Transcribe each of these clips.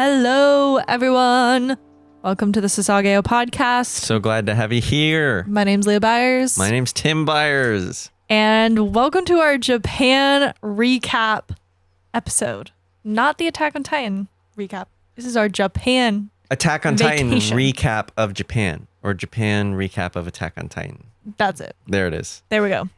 Hello, everyone. Welcome to the Sasageyo Podcast. So glad to have you here. My name's Leah Byers. My name's Tim Byers. And welcome to our Japan recap episode. Not the Attack on Titan recap. This is our Japan Attack on vacation. Titan recap of Japan. Or Japan recap of Attack on Titan. That's it. There it is. There we go.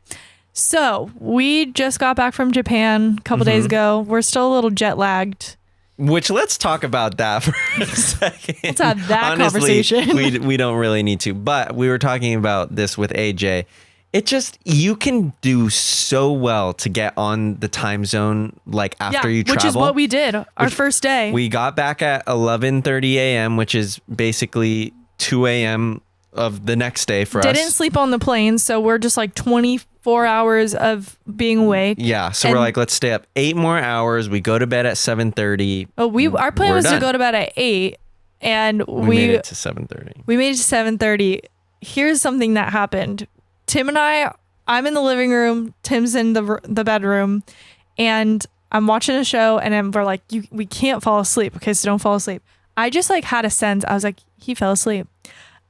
So we just got back from Japan a couple days ago. We're still a little jet lagged. Which, let's talk about that for a second. Let's have that Honestly, conversation. we don't really need to. But we were talking about this with AJ. It just, you can do so well to get on the time zone like after you travel. Which is what we did our first day. We got back at 11:30 a.m., which is basically 2 a.m. of the next day for us. Didn't sleep on the plane, so we're just like 24 hours of being awake. Yeah, so we're like, let's stay up 8 more hours. We go to bed at 7:30. Oh, our plan was to go to bed at 8, and we made it to 7:30. We made it to 7:30. Here's something that happened. Tim and I'm in the living room. Tim's in the bedroom, and I'm watching a show, and we're like, we can't fall asleep. Okay, so don't fall asleep. I just like had a sense. I was like, he fell asleep.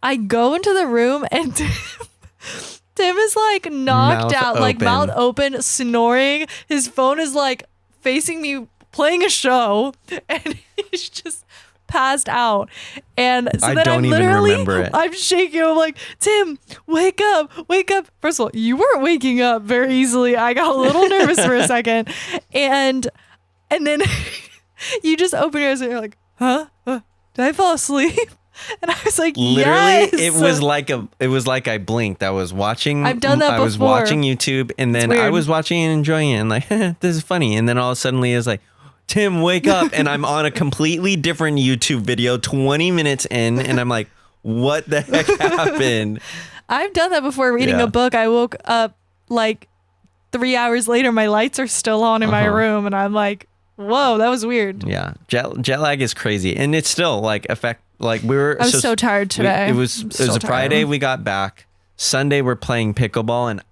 I go into the room, and Tim is like knocked out, like mouth open, snoring. His phone is like facing me playing a show, and he's just passed out. And so I then don't even remember it. I'm shaking. I'm like, Tim, wake up. First of all, you weren't waking up very easily. I got a little nervous for a second. And then you just open your eyes and you're like, huh? Did I fall asleep? And I was like, literally, yes. it was like I blinked. I was watching. I've done that before. I was watching YouTube, and then I was watching and enjoying it, and like, this is funny. And then all of a sudden, it's like, Tim, wake up! And I'm on a completely different YouTube video, 20 minutes in, and I'm like, what the heck happened? I've done that before reading a book. I woke up like 3 hours later. My lights are still on in my room, and I'm like, whoa, that was weird. Yeah, jet lag is crazy, and it's still like I was so tired today. It was a Friday we got back. Sunday we're playing pickleball, and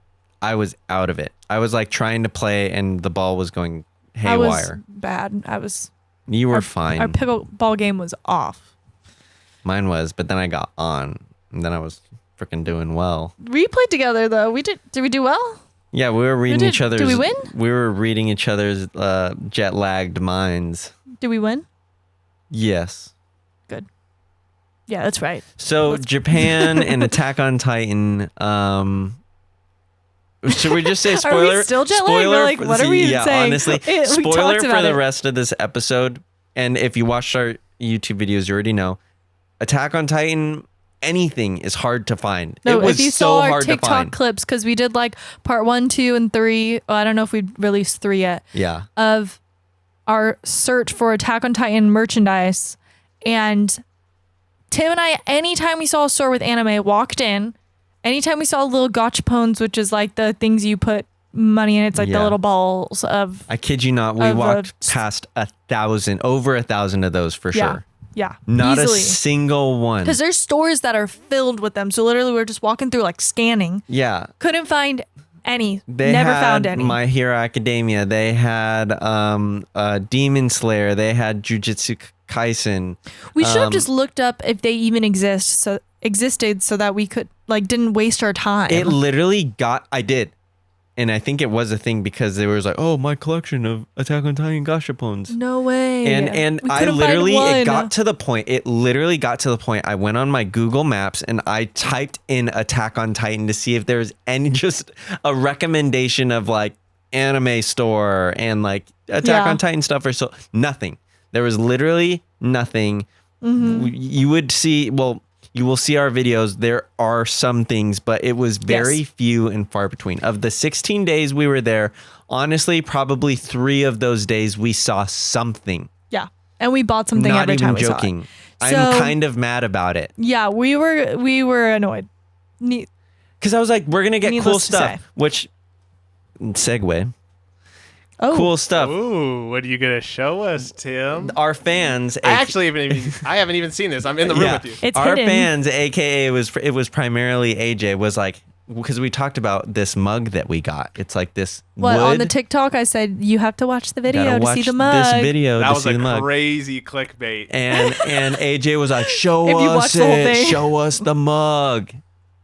I was out of it. I was like trying to play, and the ball was going haywire. I was bad. You were fine. Our pickleball game was off. Mine was, but then I got on, and then I was freaking doing well. We played together though. Did we do well? Yeah, we were reading each other's. Did we win? We were reading each other's jet lagged minds. Did we win? Yes. Good. Yeah, that's right. So Japan and Attack on Titan. Should we just say spoiler? Are we still jet lagged? Like, what are we saying? Honestly, spoiler for the rest of this episode. And if you watched our YouTube videos, you already know. Attack on Titan, anything is hard to find. No, it was if you so saw our hard to TikTok find. clips, because we did like part 1, 2, and 3. Well, I don't know if we released 3 yet. Yeah. Of our search for Attack on Titan merchandise, and Tim and I, anytime we saw a store with anime, walked in. Anytime we saw little gachapones, which is like the things you put money in, it's like the little balls of. I kid you not, we walked past over 1,000 of those for sure. Yeah. Not easily. a single one. Because there's stores that are filled with them. So literally we're just walking through like scanning. Yeah. Couldn't find any. They Never had found any. My Hero Academia. They had Demon Slayer. They had Jujutsu Kaisen. We should have just looked up if they even existed so that we could didn't waste our time. It literally I did. And I think it was a thing because they was like, oh, my collection of Attack on Titan gashapones. No way. And I literally, it literally got to the point I went on my Google Maps and I typed in Attack on Titan to see if there's any, just a recommendation of like anime store and like Attack on Titan stuff or so. Nothing. There was literally nothing. Mm-hmm. You would see, you will see our videos. There are some things, but it was very few and far between. Of the 16 days we were there, honestly, probably 3 of those days we saw something. Yeah. And we bought something every time we saw it. Not even joking. I'm kind of mad about it. Yeah, we were annoyed. Because I was like, we're going to get cool stuff. Which, segue. Oh. Cool stuff. Ooh, what are you gonna show us, Tim? Our fans. I haven't even seen this. I'm in the room with you. It's our hidden. fans, aka it was primarily AJ, was like, because we talked about this mug that we got. It's like this Well, wood. on the TikTok, I said you have to watch the video Gotta to watch see the mug. this video That to was see a the mug. crazy clickbait. And AJ was like, show If you us watch the whole it. thing. Show us the mug.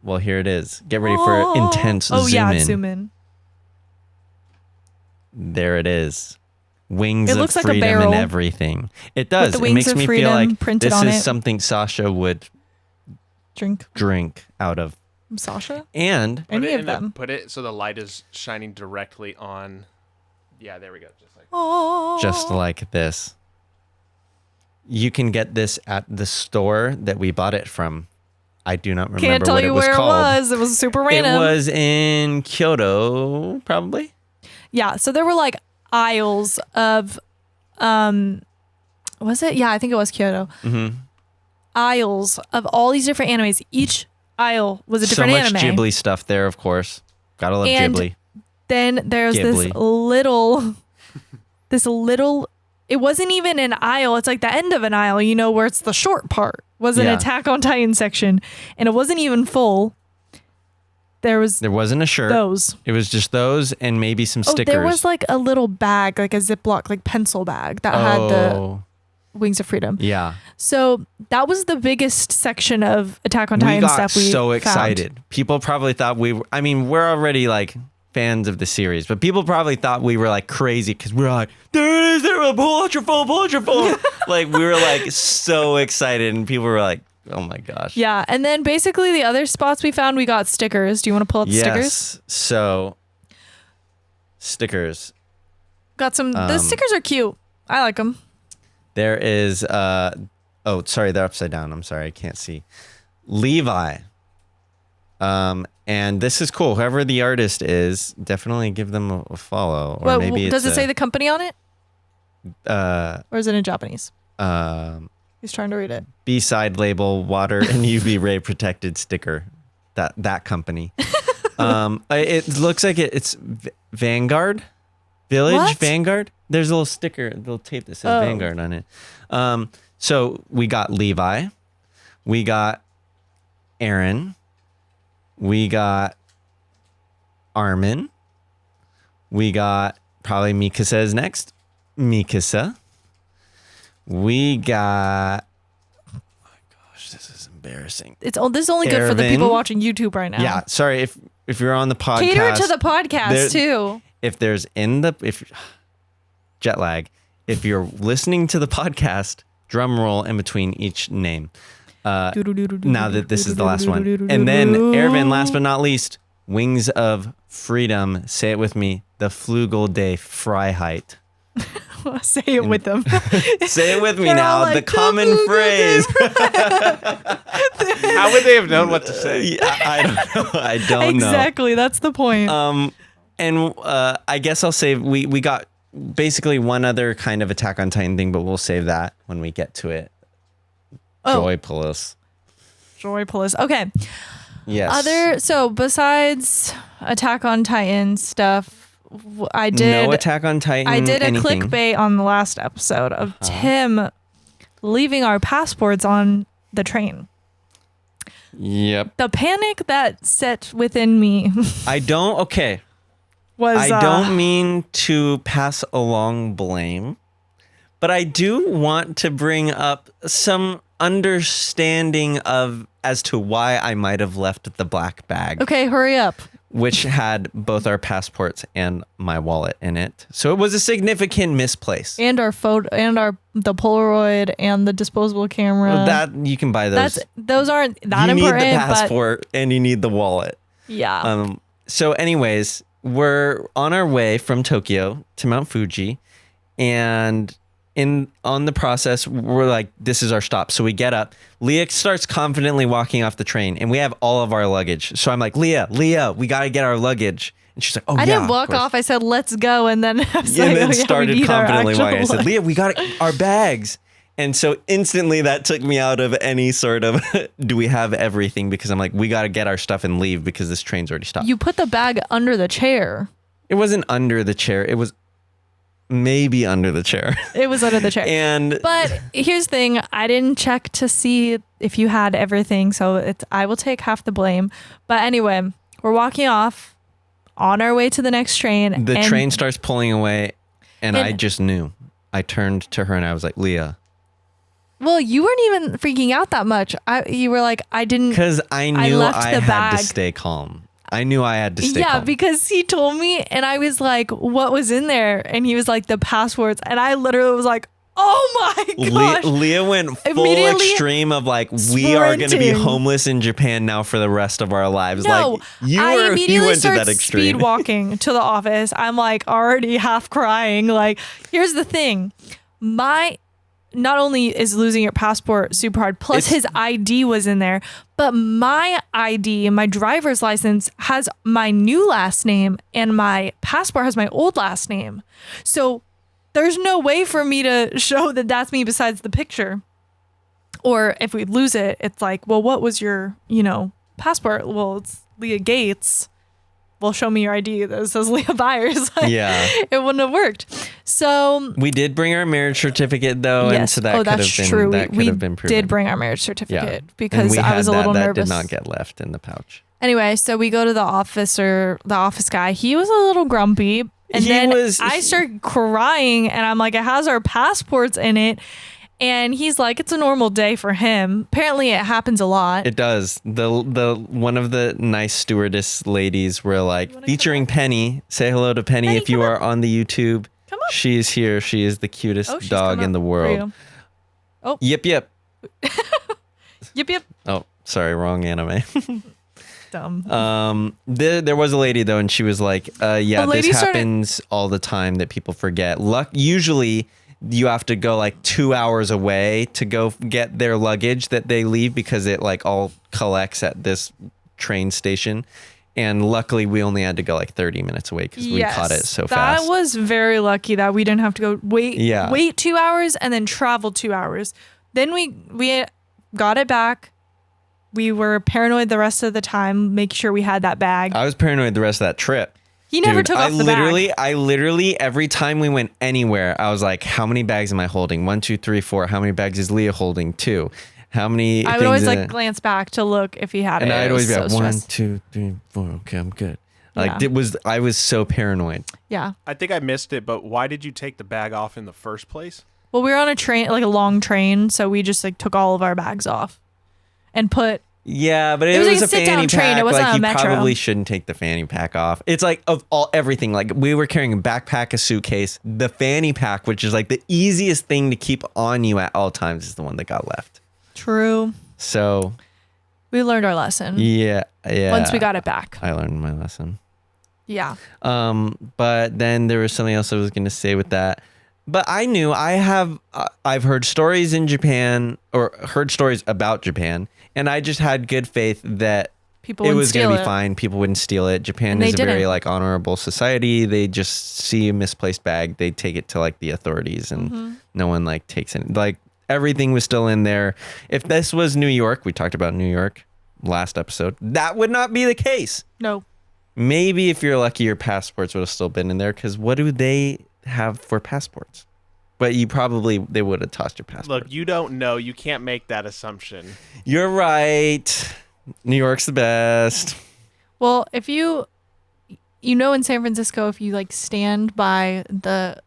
Well, here it is. Get ready for intense zoom in. Zoom in. There it is. Wings It of looks like a freedom barrel and everything. It does. the It wings makes of me feel freedom like printed this on is it. something Sasha would drink out of. Sasha? And Any of them. Put it so the light is shining directly on. Yeah, there we go. Just like Oh. just like this. You can get this at the store that we bought it from. I do not remember Can't tell what you it was where called. it was. It was super random. It was in Kyoto, probably. Yeah, so there were like aisles of was it? Yeah, I think it was Kyoto. Mm-hmm. Aisles of all these different animes. Each aisle was a different So much anime. Ghibli stuff there, of course. Gotta love And Ghibli. Then there's this Ghibli. little it wasn't even an aisle. It's like the end of an aisle, you know, where it's the short part. Was an Yeah. Attack on Titan section, and it wasn't even full. There wasn't a shirt. those. It was just those and maybe some Oh, stickers. there was like a little bag, like a Ziploc, like pencil bag that had the Oh, Wings of Freedom. yeah. So that was the biggest section of Attack on We Titan got stuff we so found. excited. People probably thought we were, I mean, we're already like fans of the series, but people probably thought we were like crazy because we were like, there it is, there, pull out your phone. Like we were like so excited and people were like, oh my gosh. Yeah, and then basically the other spots we found, we got stickers. Do you want to pull up the stickers? Yes. So stickers. Got some. The stickers are cute. I like them. There is oh, sorry, they're upside down. I'm sorry, I can't see. Levi. And this is cool. Whoever the artist is, definitely give them a follow. Or What maybe does it's it say the company on it, or or is it in Japanese? He's trying to read it. B-side label, water and UV ray protected sticker. That company. It looks like it's Vanguard. Village What? Vanguard. There's a little sticker, a little tape that says Vanguard on it. So we got Levi, we got Aaron, we got Armin, we got probably Mikasa is next. Mikasa. We got. Oh my gosh, this is embarrassing. This is only good for the people Ervin. watching YouTube right now. Yeah, sorry if you're on the podcast. Cater to the podcast too. If there's jet lag, if you're listening to the podcast, drum roll in between each name. Now that this is the last one. And then Ervin, last but not least, Wings of Freedom. Say it with me. The Flugel de Freiheit. Say it with them. Say it with me They're all now. like, the common phrase. how would they have known what to say? I don't know. I don't know. Exactly. That's the point. And I guess I'll save. We got basically one other kind of Attack on Titan thing, but we'll save that when we get to it. Joy Police. Joy Police. Okay. Yes. So besides Attack on Titan stuff, I did. No Attack on Titan. I did a anything. clickbait on the last episode of Tim leaving our passports on the train. Yep. The panic that set within me I don't. Okay. was. I don't mean to pass along blame, but I do want to bring up some understanding of as to why I might have left the black bag, Okay, hurry up. which had both our passports and my wallet in it. So it was a significant misplace. And our photo, and the Polaroid, and the disposable camera. That you can buy those. Those aren't that you important. need the passport and you need the wallet. But yeah. So anyways, we're on our way from Tokyo to Mount Fuji, and on the process, we're like, this is our stop. So we get up. Leah starts confidently walking off the train, and we have all of our luggage. So I'm like, Leah, we got to get our luggage. And she's like, oh, I yeah. didn't walk off. I said, let's go. And then I was like, And then oh, yeah, started we need our confidently actual walking. I said, luggage. Leah, we got our bags. And so instantly that took me out of any sort of, do we have everything? Because I'm like, we got to get our stuff and leave because this train's already stopped. You put the bag under the chair. It wasn't under the chair. It was maybe under the chair. It was under the chair. But here's the thing. I didn't check to see if you had everything. So I will take half the blame. But anyway, We're walking off on our way to the next train. The train starts pulling away, and I just knew. I turned to her and I was like, Leah. Well, you weren't even freaking out that much. You were like, I didn't. Because I knew I had to stay calm. I knew I had to stay calm. Yeah, because he told me, and I was like, what was in there? And he was like, the passports. And I literally was like, oh my gosh. Leah went full extreme of like, we are going to be homeless in Japan now for the rest of our lives. No, like, I immediately went to that extreme. Speed walking to the office. I'm like already half crying. Like, here's the thing. Not only is losing your passport super hard, plus his ID was in there, but my ID and my driver's license has my new last name and my passport has my old last name. So there's no way for me to show that that's me besides the picture. Or if we lose it, it's like, well, what was your, passport? Well, it's Leah Gates. Well, show me your ID that says Leah Byers. Like, yeah. It wouldn't have worked. So we did bring our marriage certificate though. Yes. And so that could have been, true. That could have been proven. We did bring our marriage certificate because I was a little nervous. That did not get left in the pouch. Anyway, so we go to the office guy. He was a little grumpy. And I started crying and I'm like, it has our passports in it. And he's like, it's a normal day for him. Apparently it happens a lot. It does. The one of the nice stewardess ladies were like, featuring Penny. Say hello to Penny if you are on the YouTube. Come up. She is here. She is the cutest dog in the world. Oh. Yip yip. Yip yip. Oh, sorry, wrong anime. Dumb. There was a lady though, and she was like, this happens all the time that people forget. Usually you have to go like 2 hours away to go get their luggage that they leave because it like all collects at this train station. And luckily we only had to go like 30 minutes away because we caught it so fast. That was very lucky that we didn't have to go wait 2 hours and then travel 2 hours. Then we got it back. We were paranoid the rest of the time, make sure we had that bag. I was paranoid the rest of that trip. He never took off the bag. I literally, every time we went anywhere, I was like, how many bags am I holding? 1, 2, 3, 4. How many bags is Leah holding? 2. How many? I would always glance back to look if he had it. And I'd always be like, 1, 2, 3, 4. Okay, I'm good. Like I was so paranoid. Yeah. I think I missed it, but why did you take the bag off in the first place? Well, we were on a train, like a long train, so we just like took all of our bags off and put. Yeah, but it was like a fanny pack. Train. It wasn't like a metro. You probably shouldn't take the fanny pack off. It's like of everything. Like we were carrying a backpack, a suitcase, the fanny pack, which is like the easiest thing to keep on you at all times, is the one that got left. True. So we learned our lesson. Yeah. Once we got it back, I learned my lesson. Yeah. But then there was something else I was going to say with that. But I knew I've heard stories in Japan or heard stories about Japan, and I just had good faith that it was going to be fine. People wouldn't steal it. Japan is a very like honorable society. They just see a misplaced bag, they take it to like the authorities, and no one like takes it. Like everything was still in there. If this was New York, we talked about New York last episode, that would not be the case. No. Maybe if you're lucky, your passports would have still been in there, because what do they have for passports? But they would have tossed your passport. Look, you don't know. You can't make that assumption. You're right. New York's the best. Well, if in San Francisco, if you like stand by the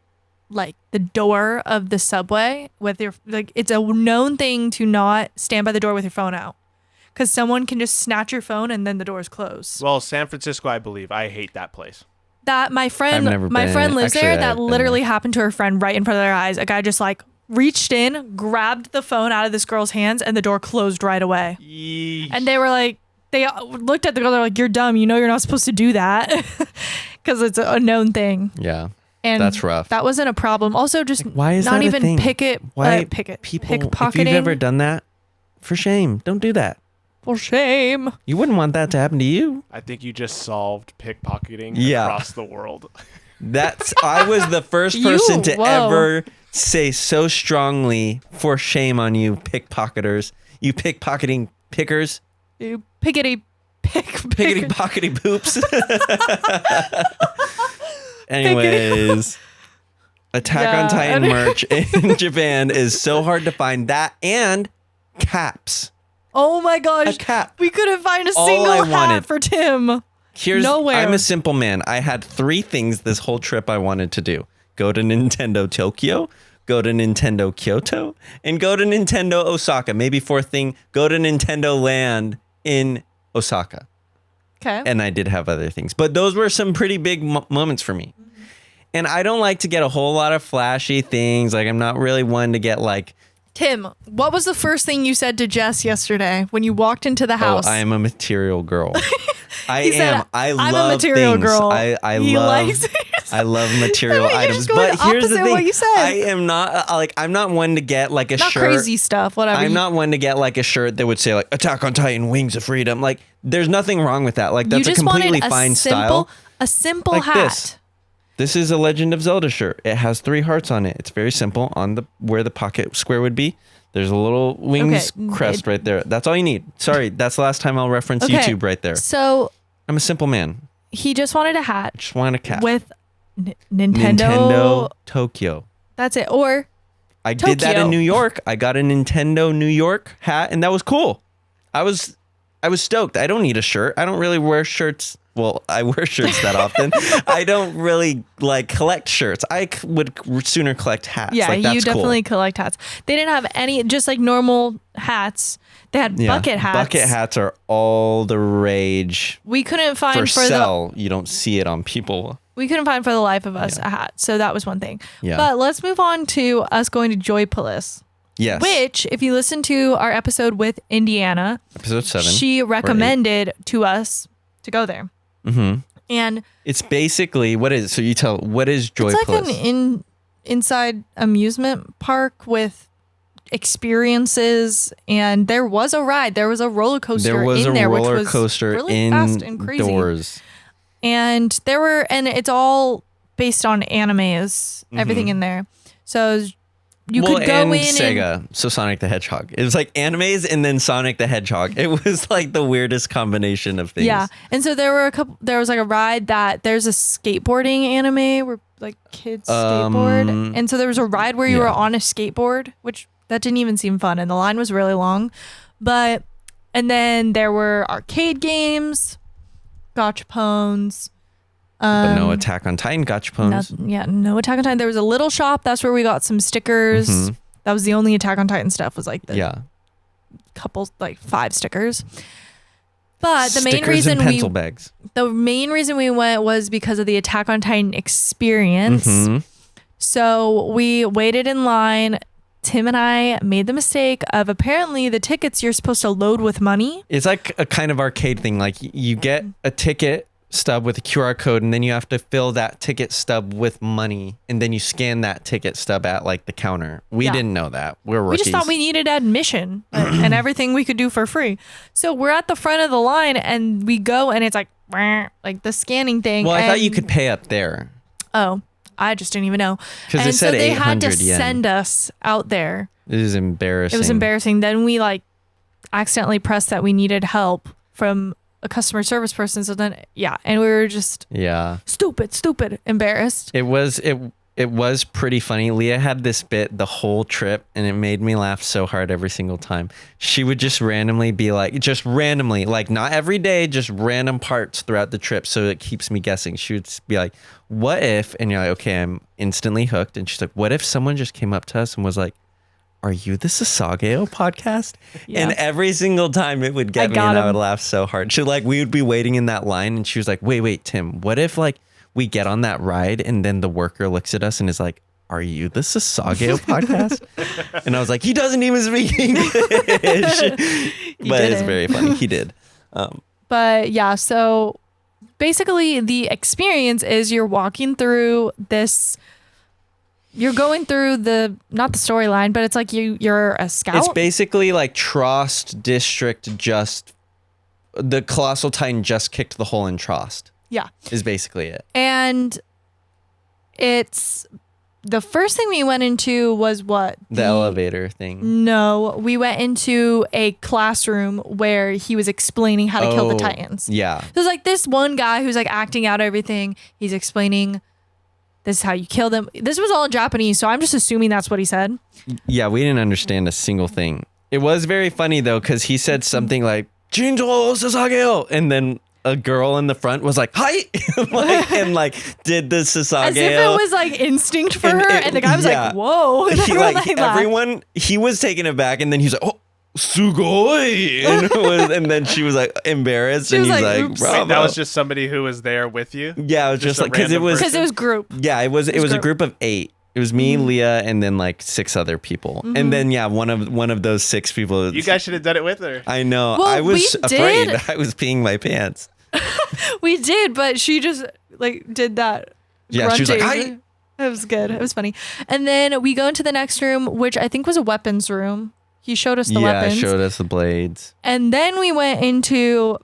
door of the subway with your it's a known thing to not stand by the door with your phone out, because someone can just snatch your phone and then the door's closed. Well, San Francisco, I believe. I hate that place. That my friend lives there. That literally happened to her friend right in front of their eyes. A guy just like reached in, grabbed the phone out of this girl's hands, and the door closed right away. Yeesh. And they were like, they looked at the girl. They're like, "You're dumb. You know you're not supposed to do that," because it's a known thing. Yeah, and that's rough. That wasn't a problem. Also, just like, why is not that even a thing? pickpocketing. If you've ever done that, for shame, don't do that. For shame. You wouldn't want that to happen to you. I think you just solved pickpocketing across the world. I was the first person to ever say so strongly, for shame on you, pickpocketers. You pickpocketing pickers. You pickety pockety poops. Anyways, Attack on Titan merch in Japan is so hard to find. That and caps. Oh my gosh. A cap. We couldn't find a single hat for Tim. nowhere. I'm a simple man. I had 3 things this whole trip I wanted to do. Go to Nintendo Tokyo, go to Nintendo Kyoto, and go to Nintendo Osaka. Maybe 4th thing, go to Nintendo Land in Osaka. Okay. And I did have other things. But those were some pretty big moments for me. And I don't like to get a whole lot of flashy things. Like, I'm not really one to get like... Tim, what was the first thing you said to Jess yesterday when you walked into the house? Oh, I am a material girl. I said, I I'm love a material things. girl. I love material items. But here's the thing. What you said. I am not I'm not one to get like a not shirt. Crazy stuff, whatever. I'm not one to get like a shirt that would say like Attack on Titan, Wings of Freedom. Like, there's nothing wrong with that. Like, that's a completely fine style. A simple like hat. This is a Legend of Zelda shirt. It has 3 hearts on it. It's very simple. On the where the pocket square would be, there's a little wings crest right there. That's all you need. Sorry, that's the last time I'll reference YouTube right there. So I'm a simple man. He just wanted a hat. Just wanted a cat. With Nintendo Tokyo. That's it. Or I did that in New York. I got a Nintendo New York hat, and that was cool. I was stoked. I don't need a shirt. I don't really wear shirts. Well, I wear shirts that often. I don't really like collect shirts. I would sooner collect hats. Yeah, like, that's you definitely cool. collect hats. They didn't have any, just like normal hats. They had bucket hats. Bucket hats are all the rage. We couldn't find for sale. You don't see it on people. We couldn't find for the life of us a hat. So that was one thing. Yeah. But let's move on to us going to Joypolis. Yes. Which, if you listen to our episode with Indiana, episode 7, she recommended to us to go there. Mm-hmm. And it's basically, what is Joypolis? It's like an inside amusement park with experiences, and there was a ride. There was a roller coaster which was really fast and crazy. Indoors. And it's all based on animes, everything in there. So you could go in Sega, so Sonic the Hedgehog. It was like animes and then Sonic the Hedgehog. It was like the weirdest combination of things. Yeah. And so there was like a ride there's a skateboarding anime where like kids skateboard. And so there was a ride where you were on a skateboard, which that didn't even seem fun. And the line was really long. And then there were arcade games, gachapones. But no Attack on Titan gachapones. No Attack on Titan. There was a little shop. That's where we got some stickers. Mm-hmm. That was the only Attack on Titan stuff, was like the couple, like 5 stickers. But the main reason we went was because of the Attack on Titan experience. Mm-hmm. So we waited in line. Tim and I made the mistake of, apparently the tickets you're supposed to load with money. It's like a kind of arcade thing. Like, you get a ticket stub with a QR code, and then you have to fill that ticket stub with money, and then you scan that ticket stub at like the counter. We didn't know that. We're rookies. We just thought we needed admission and everything we could do for free. So we're at the front of the line, and we go, and it's like the scanning thing. Well, I thought you could pay up there. Oh, I just didn't even know. Because it said 800 yen. They had to send us out there. It is embarrassing. It was embarrassing. Then we accidentally pressed that we needed help from a customer service person. So then, and we were just stupid, embarrassed. It was pretty funny. Leah had this bit the whole trip, and it made me laugh so hard every single time. She would just randomly be like, not every day, just random parts throughout the trip. So it keeps me guessing. She would be like, what if, and you're like, okay, I'm instantly hooked. And she's like, what if someone just came up to us and was like, are you the Sasageyo podcast? Yeah. And every single time it would get me, and I would laugh so hard. We would be waiting in that line, and she was like, wait, Tim, what if we get on that ride, and then the worker looks at us and is like, are you the Sasageyo podcast? And I was like, he doesn't even speak English. But it's very funny. He did. So basically the experience is you're walking through this. You're going through not the storyline, but it's like you're a scout. It's basically like Trost District the Colossal Titan just kicked the hole in Trost. Yeah. Is basically it. And it's the first thing we went into was what? The elevator thing. No, we went into a classroom where he was explaining how to kill the Titans. Yeah. There's like this one guy who's like acting out everything. He's explaining, this is how you kill them. This was all in Japanese, so I'm just assuming that's what he said. Yeah, we didn't understand a single thing. It was very funny, though, because he said something like, Shinjo Sasageyo, and then a girl in the front was like, hi, and did the Sasageyo. As if it was like instinct for her, and the guy was like, whoa. And everyone, he was taken aback, and then he's like, oh, sugoi, and then she was like embarrassed, and he's like, bravo. Wait, that was just somebody who was there with you? Yeah, it was just like, because it was group. Yeah, it was a group of 8. It was me, Leah, and then like 6 other people. Mm-hmm. And then one of those 6 people. You guys should have done it with her. I know. Well, I was afraid. I was peeing my pants. We did, but she just like did that. Yeah, grunting. she was like, hi. It was good. It was funny. And then we go into the next room, which I think was a weapons room. He showed us the weapons. Yeah, showed us the blades. And then we went into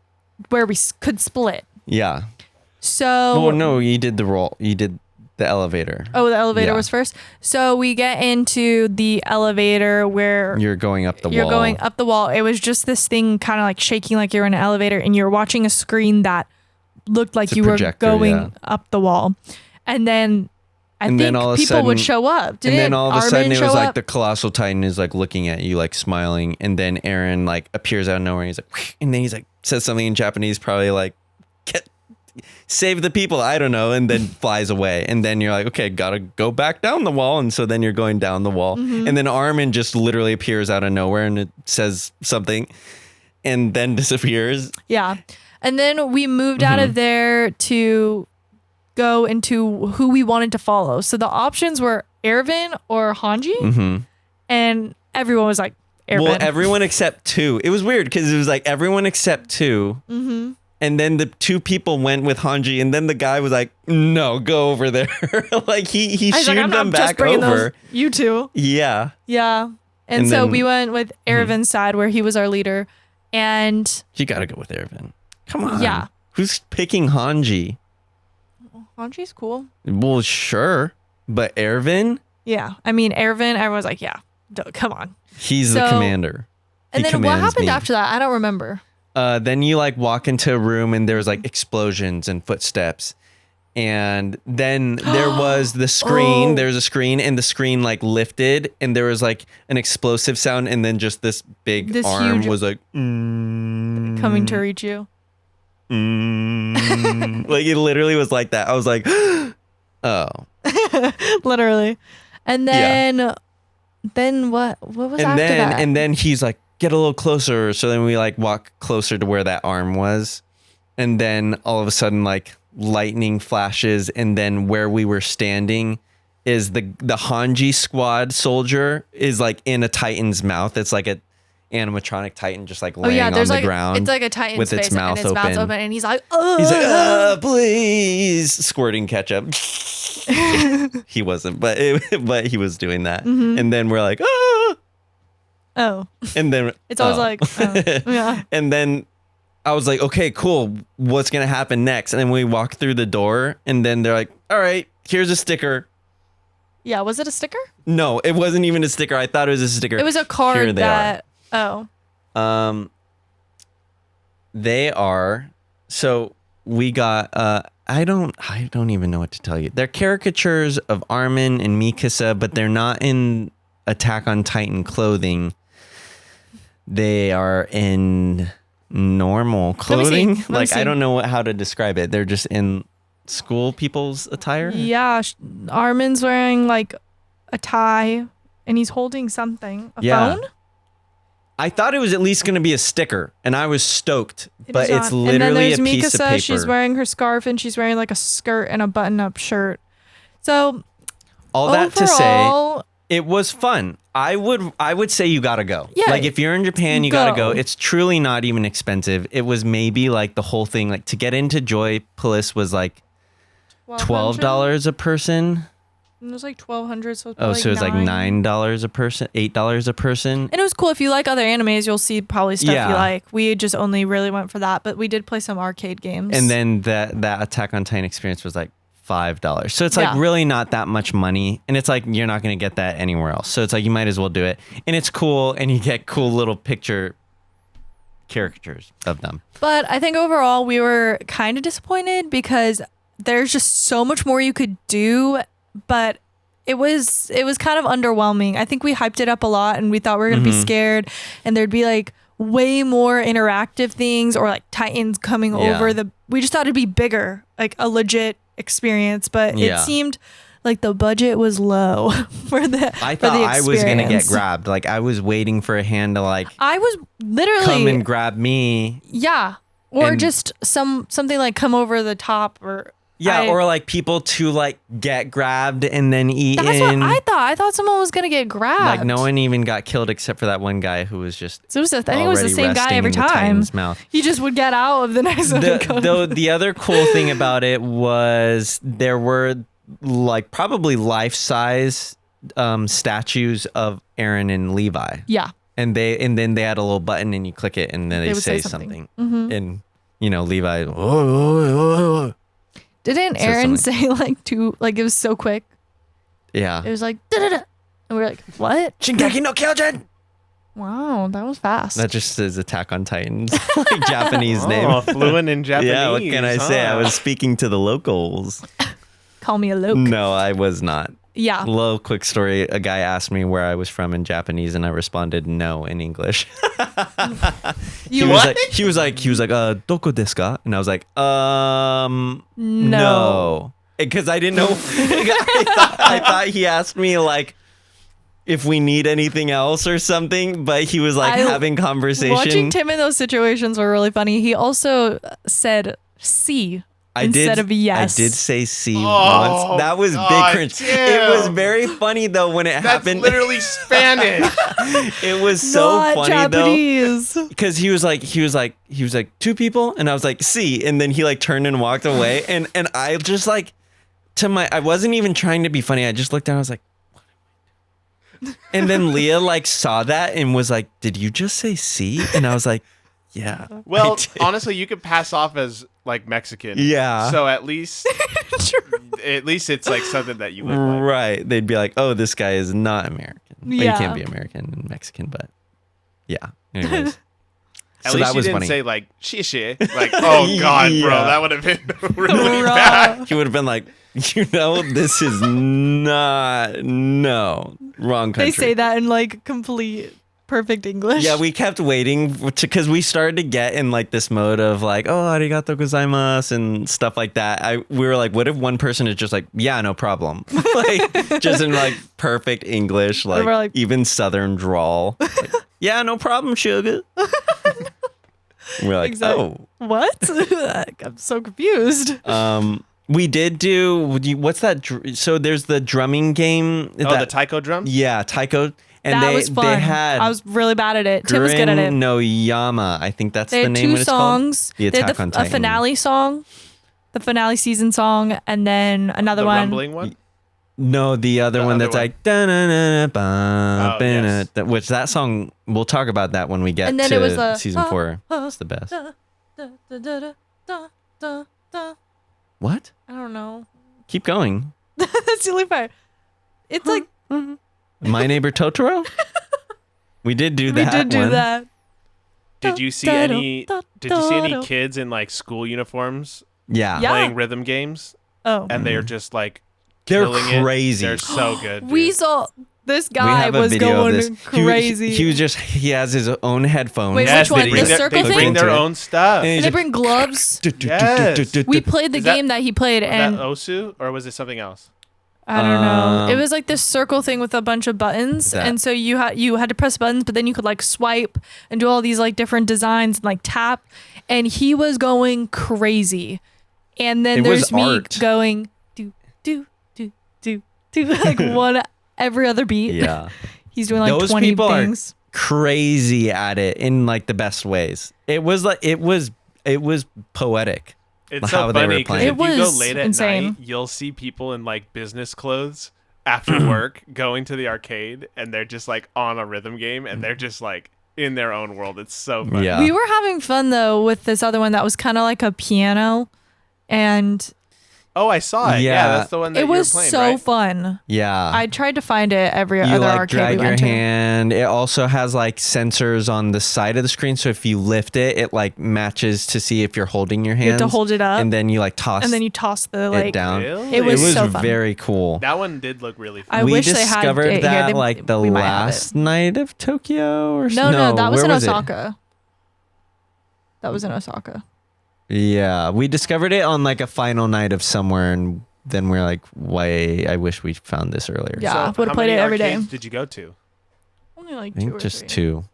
where we could split. Yeah. So. Oh no, you did the roll. You did the elevator. Oh, the elevator was first. So we get into the elevator where you're going up the wall. You're going up the wall. It was just this thing kind of like shaking like you're in an elevator, and you're watching a screen that looked like you were going up the wall. And then I think people would show up. And then all of a sudden it was like the Colossal Titan is like looking at you, like smiling. And then Aaron like appears out of nowhere. He's like, and then he's like, says something in Japanese, probably like, save the people, I don't know, and then flies away. And then you're like, okay, gotta go back down the wall. And so then you're going down the wall. Mm-hmm. And then Armin just literally appears out of nowhere and it says something and then disappears. Yeah. And then we moved out of there to go into who we wanted to follow. So the options were Ervin or Hanji. Mm-hmm. And everyone was like, Ervin. Well, everyone except 2. It was weird because it was like everyone except 2. Mm-hmm. And then the 2 people went with Hanji, and then the guy was like, "No, go over there." Like he shooed them back over. You 2. Yeah. Yeah. And so we went with Ervin's side, where he was our leader, and you got to go with Ervin. Come on. Yeah. Who's picking Hanji? Hanji's cool. Well, sure, but Ervin. Yeah, I mean Ervin. Everyone's like, "Yeah, come on." He's the commander. And then what happened after that? I don't remember. Then you like walk into a room and there's like explosions and footsteps. And then there was the screen. There's a screen and the screen like lifted and there was like an explosive sound. And then just this arm was like coming to reach you. Like it literally was like that. I was like, oh. Literally. And then what was after that? And then he's like, get a little closer. So then we like walk closer to where that arm was. And then all of a sudden like lightning flashes. And then where we were standing is the Hanji squad soldier is like in a Titan's mouth. It's like a animatronic Titan just like laying on the ground. It's like a Titan's with face its mouth and open. Mouth's open. And he's like, oh, please. Squirting ketchup. He wasn't, but he was doing that. Mm-hmm. And then we're like, oh. And then it's always like, yeah. And then I was like, okay, cool. What's going to happen next? And then we walk through the door and then they're like, all right, here's a sticker. Yeah. Was it a sticker? No, it wasn't even a sticker. I thought it was a sticker. It was a card that, they are, so we got, I don't even know what to tell you. They're caricatures of Armin and Mikasa, but they're not in Attack on Titan clothing. They are in normal clothing. Let me see. I don't know how to describe it. They're just in school people's attire. Yeah. Armin's wearing like a tie and he's holding something. A phone? I thought it was at least going to be a sticker and I was stoked, but it's literally a piece of paper. She's wearing her scarf and she's wearing like a skirt and a button-up shirt. So all that to say, it was fun. I would say you gotta go. Yeah, like if you're in Japan, you gotta go. It's truly not even expensive. It was maybe like the whole thing, like to get into Joy Palace was like $12 a person. And it was like $1,200, so so it's like $9 a person, $8 a person. And it was cool. If you like other animes, you'll see probably stuff you like. We just only really went for that, but we did play some arcade games. And then that Attack on Titan experience was like $5. So it's like really not that much money. And it's like you're not going to get that anywhere else. So it's like you might as well do it. And it's cool and you get cool little picture caricatures of them. But I think overall we were kind of disappointed because there's just so much more you could do, but it was kind of underwhelming. I think we hyped it up a lot and we thought we were going to be scared and there'd be like way more interactive things or like Titans coming over we just thought it'd be bigger, like a legit experience, but it seemed like the budget was low for the I thought I was going to get grabbed. Like I was waiting for a hand to like I was literally come and grab me. Yeah. Or just something like come over the top or or like people to like get grabbed and then eaten. That's what I thought. I thought someone was gonna get grabbed. Like no one even got killed except for that one guy who was just. So I think it was the same guy every time. He just would get out of the next one. Though the other cool thing about it was there were like probably life-size statues of Aaron and Levi. Yeah. And then they had a little button and you click it and then they say something. Mm-hmm. And Levi. Oh. Didn't Aaron say like it was so quick? Yeah. It was like da-da-da. And we were like, what? Shingeki no Kyojin. Wow, that was fast. That just says Attack on Titans, like Japanese name. Fluent in Japanese. Yeah, what can I say? I was speaking to the locals. Call me a loke. No, I was not. Yeah. Little quick story. A guy asked me where I was from in Japanese, and I responded no in English. He was like, doko desu ka? And I was like, no. Because I didn't know. I thought he asked me like if we need anything else or something, but he was like having conversation. Watching Tim in those situations were really funny. He also said C. Instead of yes. I did say C once. That was big cringe. It was very funny though when it happened. That's literally Spanish. It was so Not funny Japanese. though. Because he was like 2 people, and I was like C, and then he like turned and walked away, and I just like I wasn't even trying to be funny. I just looked down. I was like, what am I doing? And then Leah like saw that and was like, did you just say C? And I was like, yeah. Well, honestly, you could pass off as like Mexican. Yeah. So at least it's like something that you would like. Right. They'd be like, oh, this guy is not American. Yeah. Well, you can't be American and Mexican, but yeah. Anyways. At So least that you was didn't funny. say like shishi. Like, oh God, bro, that would have been really bad. He would have been like, this is not wrong country. They say that in like complete perfect English. Yeah, we kept waiting because we started to get in like this mode of like, oh, arigato gozaimasu and stuff like that. We were like, what if one person is just like, yeah, no problem, like just in like perfect English, like even Southern drawl. Like, yeah, no problem, sugar. We're like, oh, what? I'm so confused. We did do what's that? So there's the drumming game. The taiko drum. Yeah, taiko. And that was fun. I was really bad at it. Tim was good at it. No Yama, I think that's the name. They had 2 songs. They had a finale song, the finale season song, and then another one. The rumbling one. No, the other one that's like which that song we'll talk about that when we get to it was season 4. It's the best. What? I don't know. Keep going. That's the only part. It's like My Neighbor Totoro. We did do that. We did do that. Did you see any kids in like school uniforms? Yeah. Playing rhythm games. Oh. And they're just like they're It. crazy. They're so good. Dude. We saw this guy was going crazy. He has his own headphones. Wait, which one? The circle they thing? bring their own stuff. And they bring gloves. Yes. We played the game that he played, and was that Osu or was it something else? I don't know. It was like this circle thing with a bunch of buttons, and so you had to press buttons, but then you could like swipe and do all these like different designs and like tap, and he was going crazy. And then there's me going do do do do do like one every other beat. Yeah, he's doing like those 20 people things. Are crazy at it in like the best ways. It was poetic. It's so funny because if you go late at insane. night, you'll see people in like business clothes after work going to the arcade, and they're just like on a rhythm game, and they're just like in their own world. It's so funny. Yeah. We were having fun though with this other one that was kind of like a piano, and I saw it. Yeah, that's the one that you were playing, It was so fun. Yeah. I tried to find it every other like arcade drag we went your to. hand. It also has like sensors on the side of the screen, so if you lift it, it like matches to see if you're holding your hands. You have to hold it up, and then you like toss. And then you toss the like it down. Really? It was so fun. Very cool. That one did look really fun. I wish they had discovered it that here. like the last night of Tokyo or no, that was in Osaka. that was in Osaka. Yeah, we discovered it on like a final night of somewhere, and then we're like, why? I wish we found this earlier. Yeah, So would have played it every day. how many arcades did you go to? Only like I 2 think or just 3. 2.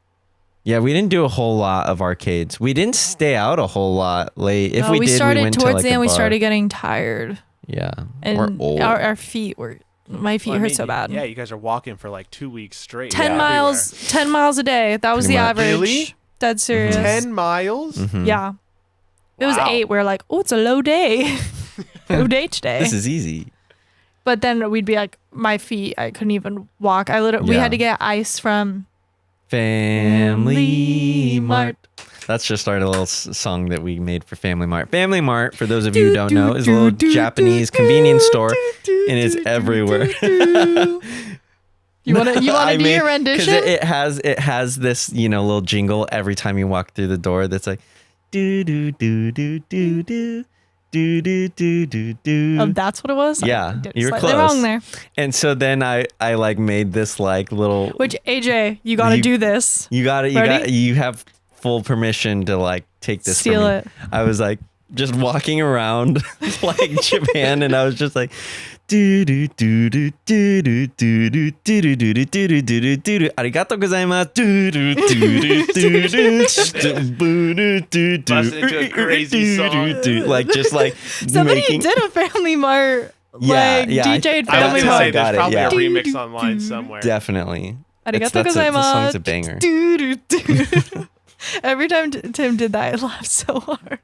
Yeah, we didn't do a whole lot of arcades. We didn't stay out a whole lot late. If we did, started we went towards to like the a end. We bar. started getting tired, Yeah, and we're old. our feet were. My feet Well, I hurt mean, so bad. Yeah, you guys are walking for like 2 weeks straight. 10 miles. 10 miles a day. That was Pretty the much. average. Really? Dead serious. 10 miles? Mhm. Yeah. It was Wow. 8. We were like, oh, it's a low day. Low day today. This is easy. But then we'd be like, my feet, I couldn't even walk. We Yeah. had to get ice from Family Mart. That's just our little song that we made for Family Mart. Family Mart, for those of you who don't know, is a little Japanese convenience store, and it's everywhere. You want to do your rendition? Because it has this little jingle every time you walk through the door. That's like do do do do do do do do do do do. Oh, that's what it was. Yeah, I did you were slightly close. wrong there. And so then I like made this like little. Which AJ, you got to do this. You Ready? you have full permission to like take this Steal from me. it. I was like just walking around like Japan, and I was just like do do do do do do do do do do do do do do do do arigato gozaimasu do do do do do do do Busted into a crazy song. like just like Somebody making, did a Family Mart Yeah, yeah, DJ'd I was Family going to how say, I Mart. got there's it, probably yeah. a remix online somewhere. Definitely. Arigato The song's a gozaimasu. banger. Do. Every time Tim did that, I laughed so hard.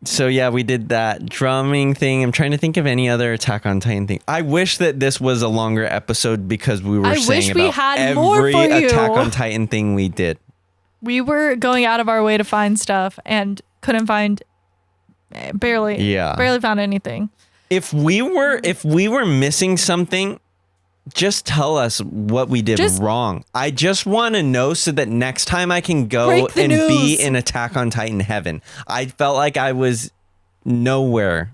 So yeah, we did that drumming thing. I'm trying to think of any other Attack on Titan thing. I wish that this was a longer episode because we were I saying wish we about had more every for you. Attack on Titan thing we did. We were going out of our way to find stuff and couldn't find barely found anything. If we were missing something, just tell us what we did wrong. I just want to know so that next time I can go Break the and be news. in Attack on Titan heaven. I felt like I was nowhere.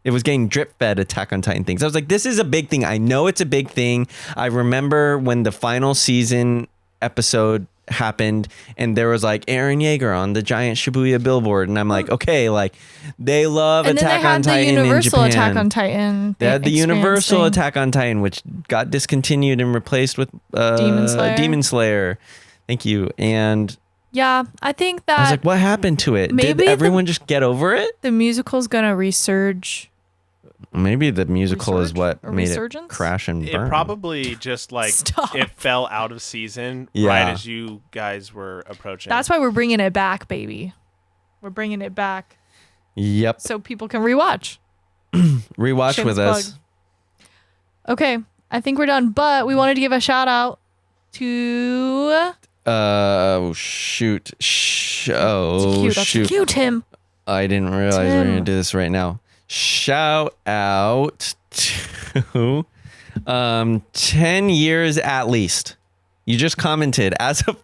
It was getting drip fed Attack on Titan things. I was like, this is a big thing. I know it's a big thing. I remember when the final season episode happened and there was like Eren Yeager on the giant Shibuya billboard, and I'm like, okay, like they love And Attack on then they Titan had the in Universal Japan. Attack on Titan. They had the experience Universal thing. Attack on Titan, which got discontinued and replaced with Demon Slayer. Thank you. And Yeah, I think that I was like, what happened to it? Did maybe everyone just get over it? the musical's gonna resurge. Maybe the musical is what A made resurgence? it crash and It burn. probably just like Stop. it fell out of season Yeah. right as you guys were approaching. That's why we're bringing it back, baby. We're bringing it back Yep. so people can rewatch. Rewatch Shameless with us. plug. Okay, I think we're done, but we wanted to give a shout out to Shoot. That's cute, Tim. I didn't realize we were Tim. gonna do this right now. Shout out to 10 years at least. You just commented as of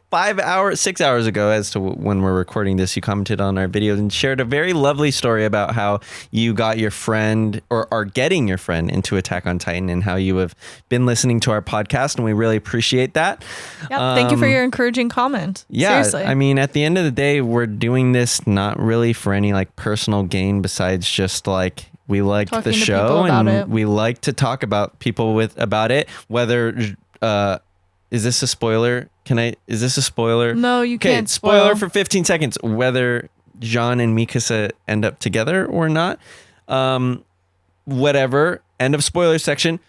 6 hours ago, as to when we're recording this, you commented on our video and shared a very lovely story about how you got your friend or are getting your friend into Attack on Titan and how you have been listening to our podcast. And we really appreciate that. Yep, thank you for your encouraging comment. Yeah, Seriously. I mean, at the end of the day, we're doing this not really for any like personal gain besides just like we like Talking the to show people about and it. we like to talk about people about it. Whether is this a spoiler? Is this a spoiler? No, you Okay, can't spoiler spoil. for 15 seconds. Whether Jean and Mikasa end up together or not. Whatever. End of spoiler section.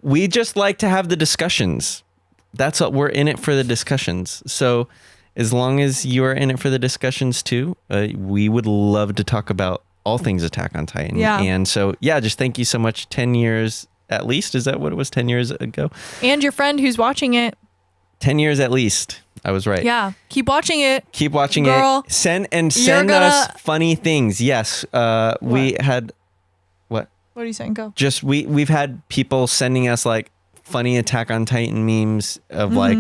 We just like to have the discussions. That's what we're in it for, the discussions. So as long as you are in it for the discussions too, we would love to talk about all things Attack on Titan. Yeah. And so, yeah, just thank you so much. 10 years at least. Is that what it was 10 years ago? And your friend who's watching it. 10 years at least. I was right. Yeah, keep watching it. Keep watching Girl, it. Send you're us gonna- funny things. Yes. We had what? What are you saying? Go. Just we've had people sending us like funny Attack on Titan memes of like,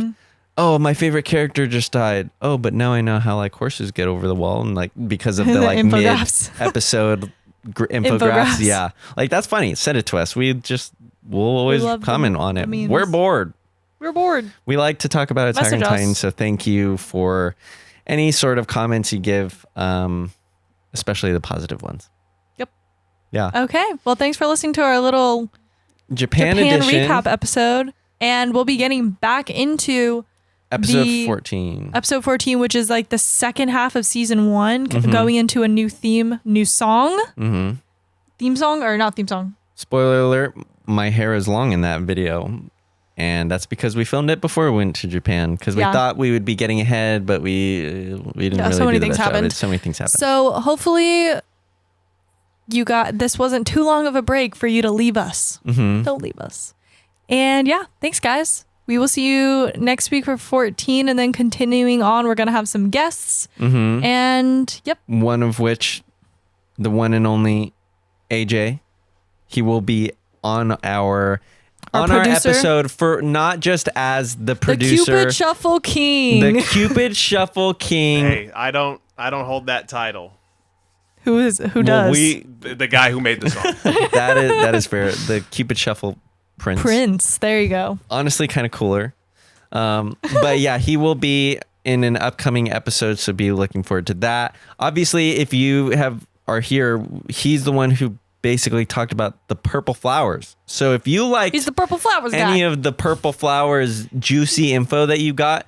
oh, my favorite character just died. Oh, but now I know how like horses get over the wall, and like because of the The like infographics. mid episode infographics. Infographics. Yeah, like that's funny. Send it to us. We'll always love comment the on it. memes. We're bored. We're bored. We like to talk about Attack on Message us. Titan, so thank you for any sort of comments you give, especially the positive ones. Yep. Yeah. Okay. Well, thanks for listening to our little Japan edition. recap episode. And we'll be getting back into episode 14. Episode 14, which is like the second half of season 1, going into a new theme, new song. Mm-hmm. Theme song or not theme song? Spoiler alert, my hair is long in that video. And that's because we filmed it before we went to Japan, because we thought we would be getting ahead, but we didn't really so many do the things best job. happened. So many things happened. So hopefully this wasn't too long of a break for you to leave us. Mm-hmm. Don't leave us. And yeah, thanks guys. We will see you next week for 14, and then continuing on, we're going to have some guests. Mm-hmm. And yep. One of which, the one and only AJ, he will be on our episode for not just as the producer. The Cupid Shuffle King. The Cupid Shuffle King. Hey, I don't hold that title. Who does? The guy who made the song. that is fair. The Cupid Shuffle Prince. There you go. Honestly, kind of cooler. But yeah, he will be in an upcoming episode, so be looking forward to that. Obviously, if you are here, he's the one who basically talked about the purple flowers. So if you like, he's the purple flowers any guy. of the purple flowers juicy info that you got,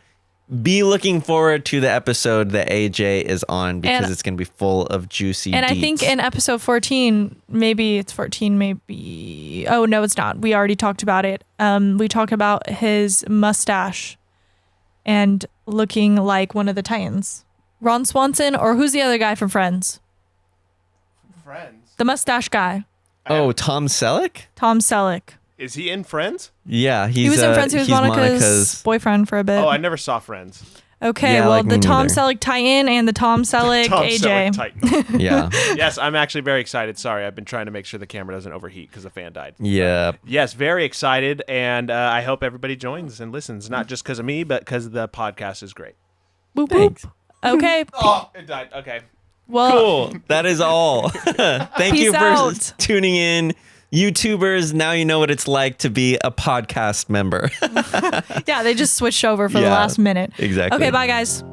be looking forward to the episode that AJ is on, because it's going to be full of juicy And deets. I think in episode 14, maybe it's 14, maybe. Oh, no, it's not. We already talked about it. We talked about his mustache and looking like one of the Titans. Ron Swanson, or who's the other guy from Friends? Friends? The mustache guy. Oh, Tom Selleck? Tom Selleck. Is he in Friends? Yeah, He was in Friends. He was Monica's boyfriend for a bit. Oh, I never saw Friends. Okay, Yeah, well, like the me Tom neither. Selleck tie-in and the Tom Selleck Tom AJ. Selleck Titan. Yeah. Yes, I'm actually very excited. Sorry, I've been trying to make sure the camera doesn't overheat because the fan died. Yeah. Yes, very excited, and I hope everybody joins and listens, not just because of me, but because the podcast is great. Boop, Thanks. boop. Okay. Oh, it died. Okay. Well, Cool. That is all. Thank you Peace for out. tuning in. YouTubers, now you know what it's like to be a podcast member. yeah, they just switched over for the Yeah, last minute. exactly. Okay, bye, guys.